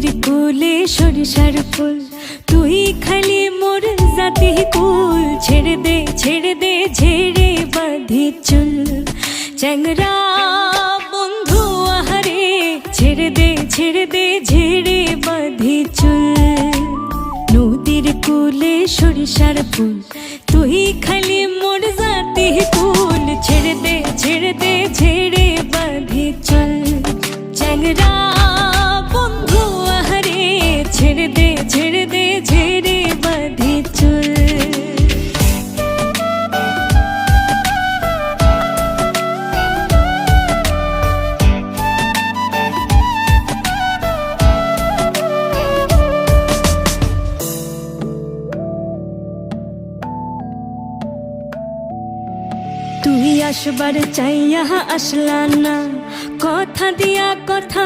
নদীর কূলে সরিষার ফুল, তুই খালি মোর জাতি কুল। ছেড়ে দে ঝেড়ে বাঁধি চুল, চ্যাংরা বন্ধু আহারে। ছেড়ে দে ঝেড়ে বাঁধি চুল। নদীর কূলে সরিষার ফুল, তুই খালি মোর জাতি কুল। ছেড়ে দে ঝেড়ে বাঁধি চুল, চ্যাংরা বন্ধু আহারে। ছেড়ে দে ঝেড়ে বাঁধি চুল। তুই আসবার চাইয়া আসলা না, কথা দিয়া কথা